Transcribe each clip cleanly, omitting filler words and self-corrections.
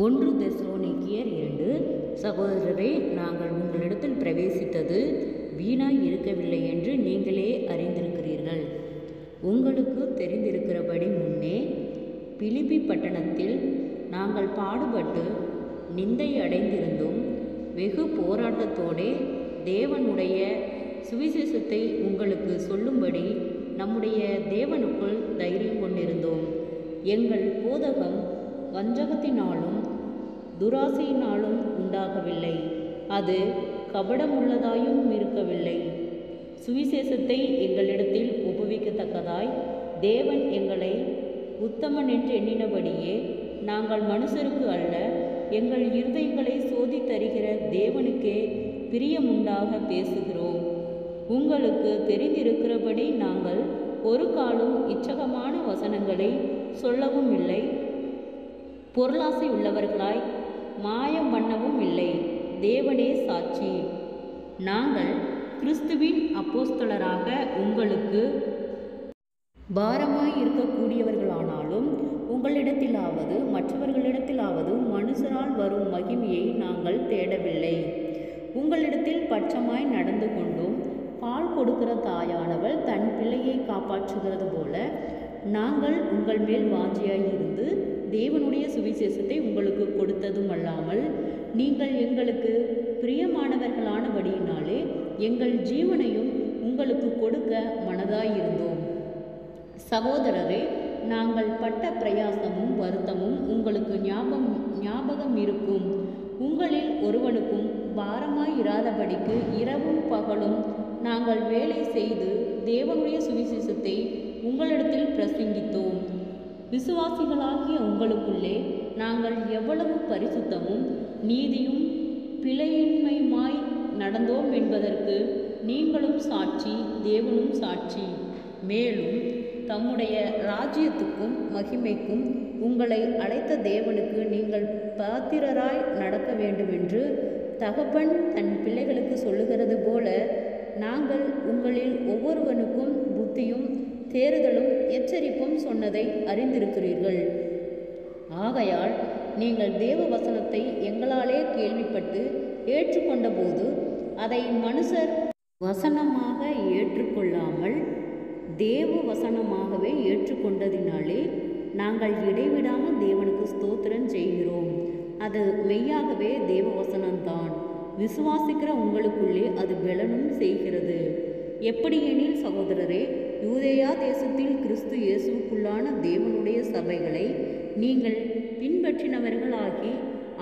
ஒன்று தெசலோனிக்கேயர் 2. சகோதரரே, நாங்கள் உங்களிடத்தில் பிரவேசித்தது வீணாய் இருக்கவில்லை என்று நீங்களே அறிந்திருக்கிறீர்கள். உங்களுக்கு தெரிந்திருக்கிறபடி முன்னே பிலிப்பி பட்டணத்தில் நாங்கள் பாடுபட்டு நிந்தை அடைந்திருந்தும் வெகு போராட்டத்தோடே தேவனுடைய சுவிசேஷத்தை உங்களுக்கு சொல்லும்படி நம்முடைய தேவனுக்குள் தைரியம் கொண்டிருந்தோம். எங்கள் போதகம் வஞ்சகத்தினாலும் துராசையினாலும் உண்டாகவில்லை, அது கபடமுள்ளதாயும் இருக்கவில்லை. சுவிசேஷத்தை எங்களிடத்தில் ஒப்புவிக்கத்தக்கதாய் தேவன் எங்களை உத்தமன் என்று எண்ணினபடியே நாங்கள் மனுஷருக்கு அல்ல, எங்கள் இருதயங்களை சோதித்தறிகிற தேவனுக்கே பிரியமுண்டாக பேசுகிறோம். உங்களுக்கு தெரிந்திருக்கிறபடி நாங்கள் ஒரு காலும் இச்சகமான வசனங்களை சொல்லவும் இல்லை, பொருளாசை உள்ளவர்களாய் மாயம் பண்ணவும் இல்லை. தேவனே சாட்சி, நாங்கள் கிறிஸ்துவின் அப்போஸ்தலராக உங்களுக்கு பாரமாய் இருக்கக்கூடியவர்களானாலும் உங்களிடத்திலாவது மற்றவர்களிடத்திலாவது மனுஷரால் வரும் மகிமையை நாங்கள் தேடவில்லை. உங்களிடத்தில் பட்சமாய் நடந்து கொண்டும் பால் கொடுக்கிற தாயானவள் தன் பிள்ளையை காப்பாற்றுகிறது போல நாங்கள் உங்கள் மேல் வாஞ்சியாய் இருந்து தேவனுடைய சுவிசேஷத்தை உங்களுக்கு கொடுத்ததும் அல்லாமல் நீங்கள் எங்களுக்கு பிரியமானவர்களானபடியினாலே எங்கள் ஜீவனையும் உங்களுக்கு கொடுக்க மனதாயிருந்தோம். சகோதரரே, நாங்கள் பட்ட பிரயாசமும் வருத்தமும் உங்களுக்கு ஞாபகம் இருக்கும். உங்களில் ஒருவனுக்கும் பாரமாய் இராதபடிக்கு இரவும் பகலும் நாங்கள் வேலை செய்து தேவனுடைய சுவிசேஷத்தை உங்களிடத்தில் பிரசங்கித்தோம். விசுவாசிகளாகிய உங்களுக்குள்ளே நாங்கள் எவ்வளவு பரிசுத்தமும் நீதியும் பிழையின்மையுமாய் நடந்தோம் என்பதற்கு நீங்களும் சாட்சி, தேவனும் சாட்சி. மேலும் தம்முடைய ராஜ்யத்துக்கும் மகிமைக்கும் உங்களை அழைத்த தேவனுக்கு நீங்கள் பாத்திரராய் நடக்க வேண்டுமென்று தகப்பன் தன் பிள்ளைகளுக்கு சொல்லுகிறது போல நாங்கள் உங்களில் ஒவ்வொருவனுக்கும் புத்தியும் தேறுதலும் எச்சரிப்பும் சொன்னதை அறிந்திருக்கிறீர்கள். ஆகையால் நீங்கள் தேவ வசனத்தை எங்களாலே கேள்விப்பட்டு ஏற்றுக்கொண்ட போது அதை மனுஷர் வசனமாக ஏற்றுக்கொள்ளாமல் தேவ வசனமாகவே ஏற்றுக்கொண்டதினாலே நாங்கள் இடைவிடாமல் தேவனுக்கு ஸ்தோத்திரம் செய்கிறோம். அது மெய்யாகவே தேவ வசனம்தான். விசுவாசிக்கிற உங்களுக்குள்ளே அது பெலனும் செய்கிறது. எப்படியெனில் சகோதரரே, யூதேயா தேசத்தில் கிறிஸ்து இயேசுவுக்குள்ளான தேவனுடைய சபைகளை நீங்கள் பின்பற்றினவர்களாகி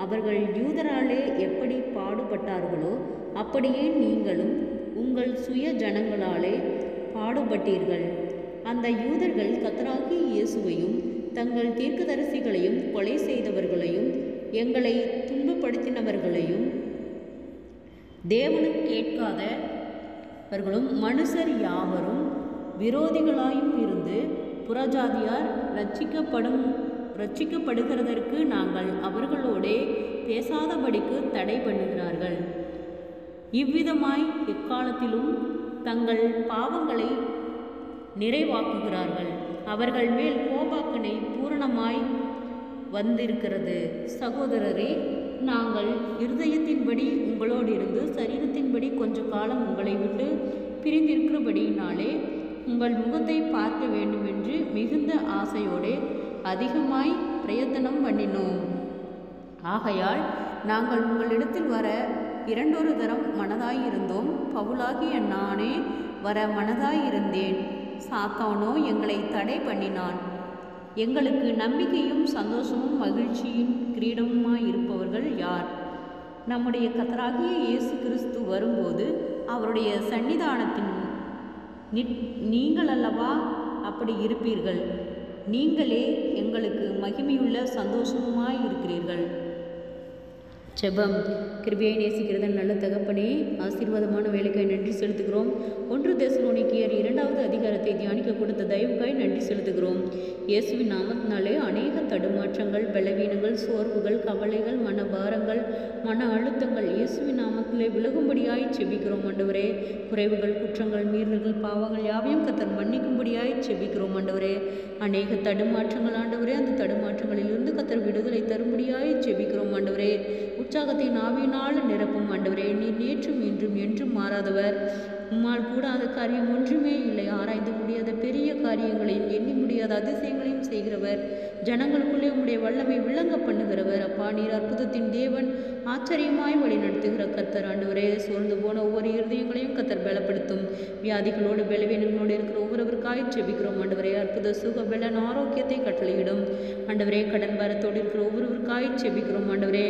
அவர்கள் யூதராலே எப்படி பாடுபட்டார்களோ அப்படியே நீங்களும் உங்கள் சுய ஜனங்களாலே பாடுபட்டீர்கள். அந்த யூதர்கள் கர்த்தராகிய இயேசுவையும் தங்கள் தீர்க்கதரிசிகளையும் கொலை செய்தவர்களையும் எங்களை துன்பப்படுத்தினவர்களையும் தேவனுக்கு கேட்காதவர்களும் மனுஷர் யாவரும் விரோதிகளாயும் இருந்து புறஜாதியார் ரட்சிக்கப்படுகிறதற்கு நாங்கள் அவர்களோடே பேசாதபடிக்கு தடை பண்ணுகிறார்கள். இவ்விதமாய் எக்காலத்திலும் தங்கள் பாவங்களை நிறைவாக்குகிறார்கள். அவர்கள் மேல் கோபாக்கனை பூரணமாய் வந்திருக்கிறது. சகோதரரே, நாங்கள் இருதயத்தின்படி உங்களோடு இருந்து சரீரத்தின்படி கொஞ்ச காலம் உங்களை விட்டு பிரிந்திருக்கிறபடியினாலே உங்கள் முகத்தை பார்க்க வேண்டுமென்று மிகுந்த ஆசையோடு அதிகமாய் பிரயத்தனம் பண்ணினோம். ஆகையால் நாங்கள் உங்களிடத்தில் வர இரண்டொரு தரம் மனதாயிருந்தோம். பவுலாகிய நானே வர மனதாயிருந்தேன், சாத்தானோ எங்களை தடை பண்ணினான். எங்களுக்கு நம்பிக்கையும் சந்தோஷமும் மகிழ்ச்சியின் கிரீடமுமாயிருப்பவர்கள் யார்? நம்முடைய கர்த்தராகிய இயேசு கிறிஸ்து வரும்போது அவருடைய சன்னிதானத்தின் நீங்கள் அல்லவா அப்படி இருப்பீர்கள். நீங்களே எங்களுக்கு மகிமையுள்ள சந்தோஷமுமாயிருக்கிறீர்கள். ஜெபம். கிருபையை நேசிக்கிறத நல்ல தகப்பனே, ஆசீர்வாதமான வேலைக்காய் நன்றி செலுத்துகிறோம். 1 தெசலோனிக்கேயர் 2வது அதிகாரத்தை தியானிக்க கொடுத்த தயவுக்காய் நன்றி செலுத்துகிறோம். இயேசுவின் நாமத்தினாலே அநேக தடுமாற்றங்கள், பலவீனங்கள், சோர்வுகள், கவலைகள், மனபாரங்கள், மன அழுத்தங்கள் இயேசுவின் நாமத்திலே விலகும்படியாய் செபிக்கிறோம் ஆண்டவரே. குறைவுகள், குற்றங்கள், மீறல்கள், பாவங்கள் யாவையும் கர்த்தர் மன்னிக்கும்படியாய் செபிக்கிறோம் ஆண்டவரே. அநேக தடுமாற்றங்கள் ஆண்டவரே, அந்த தடுமாற்றங்களிலிருந்து கர்த்தர் விடுதலை தரும்படியாய் செபிக்கிறோம் ஆண்டவரே. உற்சாகத்தின் ஆவியினால் நிரப்பும் ஆண்டவரே. நீர் நேற்றும் இன்றும் என்றும் மாறாதவர். உம்மால் கூடாத காரியம் ஒன்றுமே இல்லை. ஆராய்ந்து முடியாத பெரிய காரியங்களையும் எண்ணி முடியாத அதிசயங்களையும் செய்கிறவர். ஜனங்களுக்குள்ளே உம்முடைய வல்லமை விளங்க பண்ணுகிறவர். அப்பா, நீர் அற்புதத்தின் தேவன், ஆச்சரியமாய் வழி நடத்துகிற கர்த்தர் ஆண்டவரே. சோர்ந்து போன ஒவ்வொரு இருதயங்களையும் கர்த்தர் பலப்படுத்தும். வியாதிகளோடு பலவீனங்களோடு இருக்கிற ஒவ்வொருவருக்காய் செபிக்கிறோம் ஆண்டவரே. அற்புத சுக பலன் ஆரோக்கியத்தை கட்டளையிடும் ஆண்டவரே. கடன் பாரத்தோடு இருக்கிற ஒவ்வொருவருக்காய் செபிக்கிறோம் ஆண்டவரே.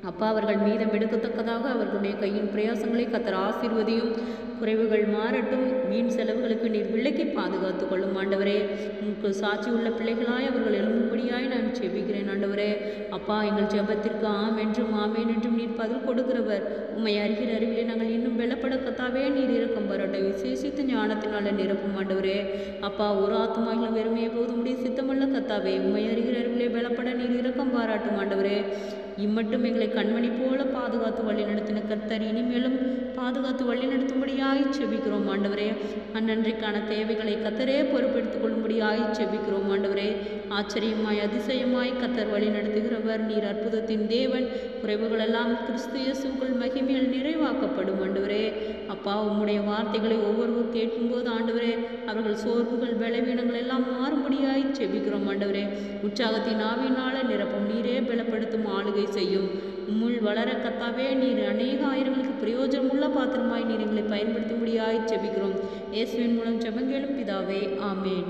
அப்பா, அவர்கள் மீதம் எடுக்கத்தக்கதாக அவர்களுடைய கையின் பிரயாசங்களை கர்த்தர் ஆசீர்வதியும். குறைவுகள் மாறட்டும். வீண் செலவுகளுக்கு நீர் விலக்கி பாதுகாத்து கொள்ளும் ஆண்டவரே. உங்களுக்கு சாட்சி உள்ள பிள்ளைகளாய் அவர்கள் எழும்பும்படியாய் நான் செபிக்கிறேன் ஆண்டவரே. அப்பா, எங்கள் ஜெபத்திற்கு ஆம் என்றும் ஆமேன் என்றும் நீர் பதில் கொடுக்கிறவர். உம்மை அறிகிற அறிவிலே நாங்கள் இன்னும் பலப்பட கர்த்தாவே நீர் இரக்கம் பாராட்ட விசேஷித்த ஞானத்தினால நிரப்பும் ஆண்டவரே. அப்பா, ஒரு ஆத்துமாயிலும் வெறுமையை போது உடைய சித்தமல்ல கர்த்தாவே. உம்மை அறிகிற அறிவிலே பலப்பட நீர் இரக்கம் பாராட்டும் ஆண்டவரே. இம்மட்டும் எங்களை கண்மணி போல பாதுகாத்து வழி நடத்தின கர்த்தர் இனிமேலும் பாதுகாத்து வழி நடத்தும்படியாய் செபிக்கிறோம் ஆண்டவரே. அந்நன்றைக்கான தேவைகளை கர்த்தரே பொறுப்பெடுத்துக் கொள்ளும்படியாய் செபிக்கிறோம் ஆண்டவரே. ஆச்சரியமாய் அதிசயமாய் கர்த்தர் வழி நடத்துகிறவர். நீர் அற்புதத்தின் தேவன். குறைவுகளெல்லாம் கிறிஸ்து இயேசுவுக்குள் மகிமையில் நிறைவாக்கப்படும் ஆண்டவரே. அப்பா, உம்முடைய வார்த்தைகளை ஒவ்வொருவர் கேட்கும்போது ஆண்டவரே, அவர்கள் சோர்வுகள் பலவீனங்கள் எல்லாம் மாறும்படியாய் செபிக்கிறோம் ஆண்டவரே. உற்சாகத்தின் ஆவியினால நிரப்பும். நீரே பலப்படுத்தும், ஆளுகை செய்யும். உம்முள் வளர கர்த்தாவே நீர் அநேக ஆயிரங்களுக்கு பிரயோஜனமுள்ள பாத்திரமாய் நீர் எங்களை பயன்படுத்தும்படியாய் செபிக்கிறோம். இயேசுவின் மூலம் ஜெபங்கேளும் பிதாவே, ஆமேன்.